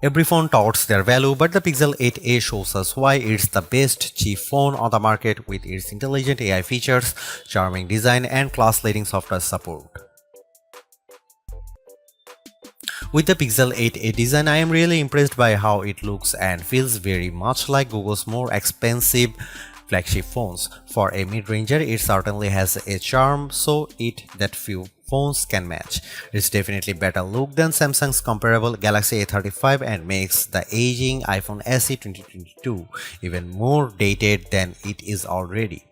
Every phone touts their value, but the Pixel 8a shows us why it's the best cheap phone on the market with its intelligent AI features, charming design, and class-leading software support. With the Pixel 8a design, I am really impressed by how it looks and feels very much like Google's more expensive flagship phones. For a mid-ranger, it certainly has a charm that few phones can match. It's definitely better look than Samsung's comparable Galaxy A35 and makes the aging iPhone SE 2022 even more dated than it is already.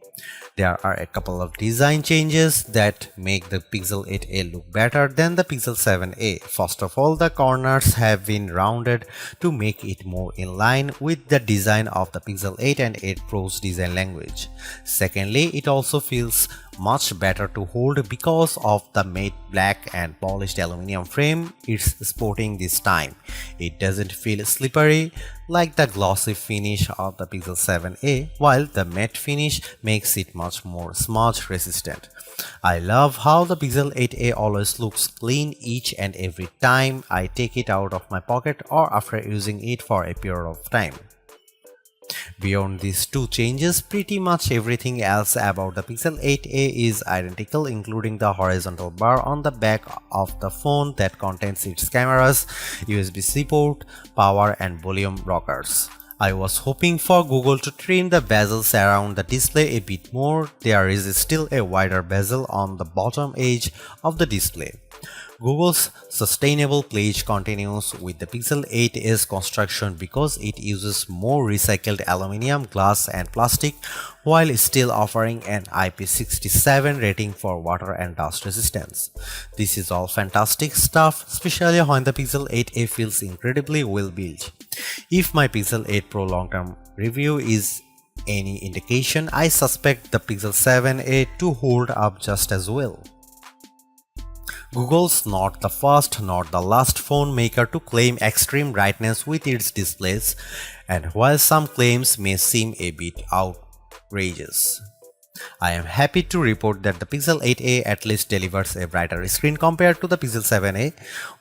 There are a couple of design changes that make the Pixel 8a look better than the Pixel 7a. First of all, the corners have been rounded to make it more in line with the design of the Pixel 8 and 8 Pro's design language. Secondly, it also feels much better to hold because of the matte black and polished aluminum frame it's sporting this time. It doesn't feel slippery like the glossy finish of the Pixel 7a, while the matte finish makes it much more smudge resistant. I love how the Pixel 8a always looks clean each and every time I take it out of my pocket or after using it for a period of time. Beyond these two changes, pretty much everything else about the Pixel 8a is identical, including the horizontal bar on the back of the phone that contains its cameras, USB-C port, power and volume rockers. I was hoping for Google to trim the bezels around the display a bit more. There is still a wider bezel on the bottom edge of the display. Google's sustainable pledge continues with the Pixel 8's construction because it uses more recycled aluminum, glass and plastic while still offering an IP67 rating for water and dust resistance. This is all fantastic stuff, especially when the Pixel 8a feels incredibly well built. If my Pixel 8 Pro long-term review is any indication, I suspect the Pixel 7a to hold up just as well. Google's not the first nor the last phone maker to claim extreme brightness with its displays, and while some claims may seem a bit outrageous, I am happy to report that the Pixel 8a at least delivers a brighter screen compared to the Pixel 7a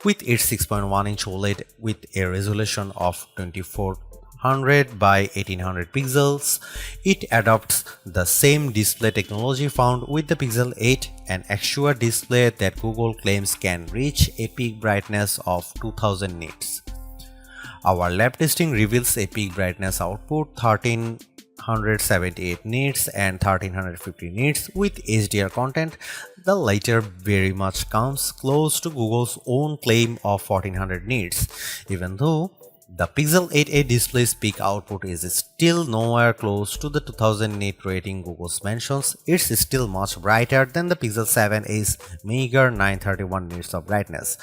with its 6.1-inch OLED with a resolution of 2400 by 1800 pixels. It adopts the same display technology found with the Pixel 8, an actual display that Google claims can reach a peak brightness of 2000 nits. Our lab testing reveals a peak brightness output 1378 nits and 1350 nits with HDR content. The latter very much comes close to Google's own claim of 1400 nits, even though the Pixel 8a display's peak output is still nowhere close to the 2000 nit rating Google mentions. It's still much brighter than the Pixel 7a's meager 931 nits of brightness.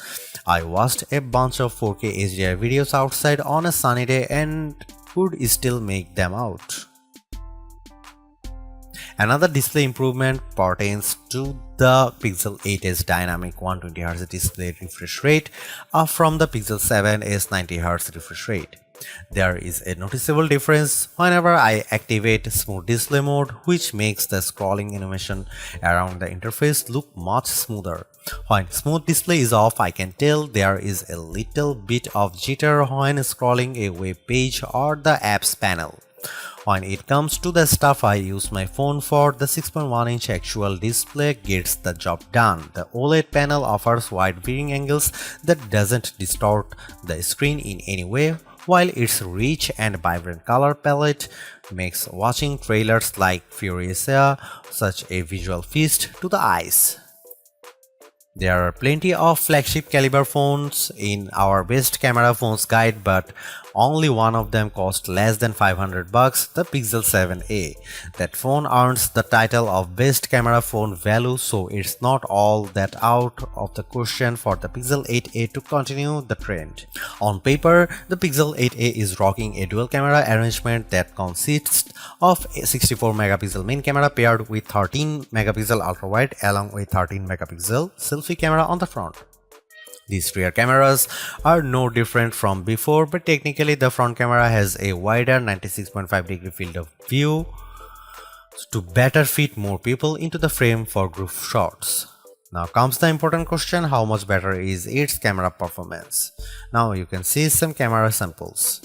I watched a bunch of 4K HDR videos outside on a sunny day and could still make them out. Another display improvement pertains to the Pixel 8's dynamic 120Hz display refresh rate, up from the Pixel 7's 90Hz refresh rate. There is a noticeable difference whenever I activate smooth display mode, which makes the scrolling animation around the interface look much smoother. When smooth display is off, I can tell there is a little bit of jitter when scrolling a web page or the apps panel. When it comes to the stuff I use my phone for, the 6.1-inch actual display gets the job done. The OLED panel offers wide viewing angles that doesn't distort the screen in any way, while its rich and vibrant color palette makes watching trailers like Furiosa such a visual feast to the eyes. There are plenty of flagship caliber phones in our best camera phones guide, but only one of them cost less than $500, the Pixel 7a. That phone earns the title of best camera phone value, so it's not all that out of the question for the Pixel 8a to continue the trend. On paper, the Pixel 8a is rocking a dual camera arrangement that consists of a 64 megapixel main camera paired with 13 megapixel ultra wide along with 13 megapixel selfie camera on the front. These rear cameras are no different from before, but technically the front camera has a wider 96.5 degree field of view to better fit more people into the frame for group shots. Now comes the important question, how much better is its camera performance? Now you can see some camera samples.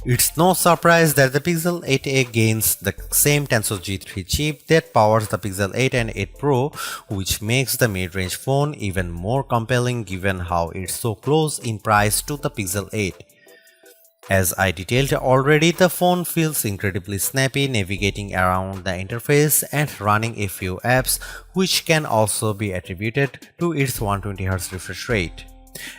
It's no surprise that the Pixel 8a gains the same Tensor G3 chip that powers the Pixel 8 and 8 Pro, which makes the mid-range phone even more compelling given how it's so close in price to the Pixel 8. As I detailed already, the phone feels incredibly snappy navigating around the interface and running a few apps, which can also be attributed to its 120Hz refresh rate.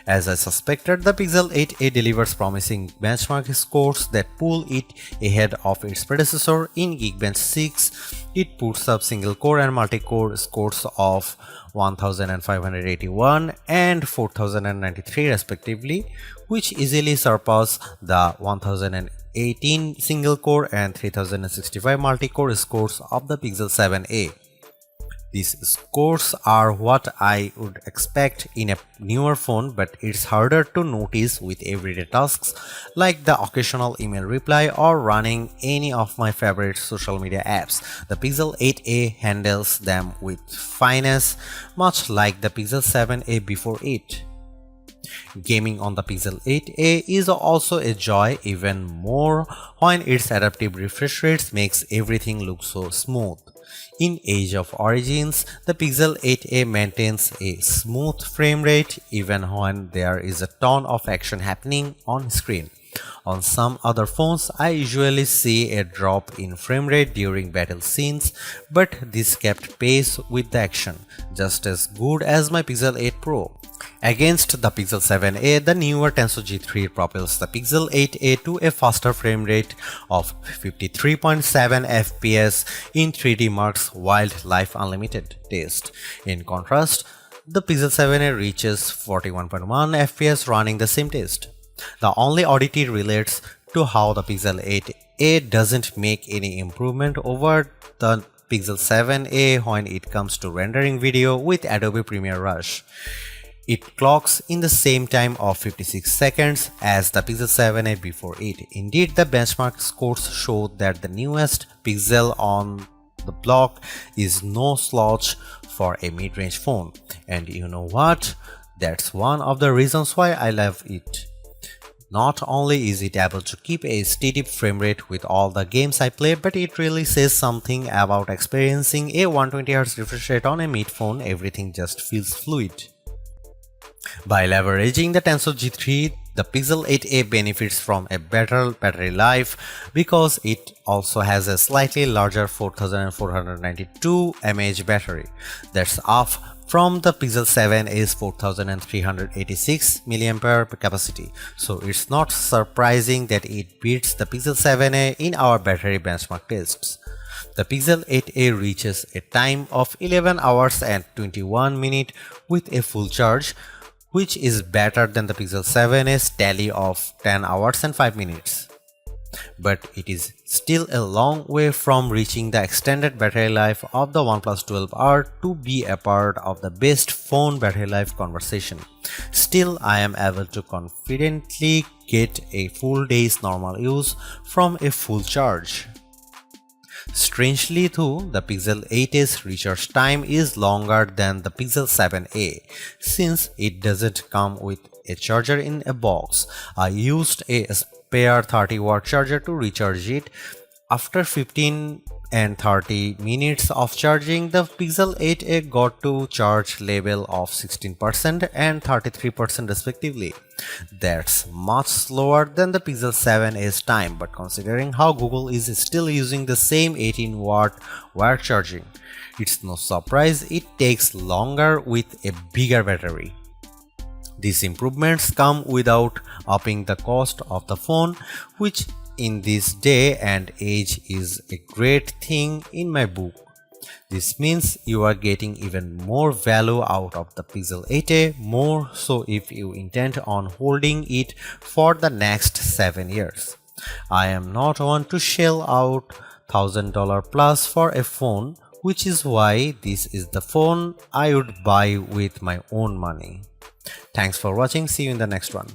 As I suspected, the Pixel 8a delivers promising benchmark scores that pull it ahead of its predecessor. In Geekbench 6, it puts up single-core and multi-core scores of 1581 and 4093 respectively, which easily surpass the 1018 single-core and 3065 multi-core scores of the Pixel 7a. These scores are what I would expect in a newer phone, but it's harder to notice with everyday tasks like the occasional email reply or running any of my favorite social media apps. The Pixel 8a handles them with finesse, much like the Pixel 7a before it. Gaming on the Pixel 8a is also a joy, even more when its adaptive refresh rates makes everything look so smooth. In Age of Origins, the Pixel 8a maintains a smooth frame rate even when there is a ton of action happening on screen. On some other phones, I usually see a drop in frame rate during battle scenes, but this kept pace with the action, just as good as my Pixel 8 Pro. Against the Pixel 7a, the newer Tensor G3 propels the Pixel 8a to a faster frame rate of 53.7 fps in 3D Mark's Wildlife Unlimited test. In contrast, the Pixel 7a reaches 41.1 fps running the same test. The only oddity relates to how the Pixel 8a doesn't make any improvement over the Pixel 7a when it comes to rendering video with Adobe Premiere Rush. It clocks in the same time of 56 seconds as the Pixel 7a before it. Indeed, the benchmark scores show that the newest Pixel on the block is no slouch for a mid-range phone. And you know what? That's one of the reasons why I love it. Not only is it able to keep a steady frame rate with all the games I play, but it really says something about experiencing a 120Hz refresh rate on a mid phone. Everything just feels fluid. By leveraging the Tensor G3, the Pixel 8a benefits from a better battery life because it also has a slightly larger 4492 mAh battery. That's up from the Pixel 7a's 4386 mAh capacity. So it's not surprising that it beats the Pixel 7a in our battery benchmark tests. The Pixel 8a reaches a time of 11 hours and 21 minutes with a full charge, which is better than the Pixel 7a's tally of 10 hours and 5 minutes. but it is still a long way from reaching the extended battery life of the OnePlus 12R to be a part of the best phone battery life conversation. Still, I am able to confidently get a full day's normal use from a full charge. Strangely though, the Pixel 8a's recharge time is longer than the Pixel 7a since it doesn't come with a charger in a box. I used a spare 30-watt charger to recharge it. After 15 and 30 minutes of charging, the Pixel 8a got to charge level of 16% and 33% respectively. That's much slower than the Pixel 7a's time, but considering how Google is still using the same 18-watt wire charging, it's no surprise it takes longer with a bigger battery. These improvements come without upping the cost of the phone, which in this day and age is a great thing in my book. This means you are getting even more value out of the Pixel 8a, more so if you intend on holding it for the next 7 years. I am not one to shell out $1,000 plus for a phone, which is why this is the phone I would buy with my own money. Thanks for watching. See you in the next one.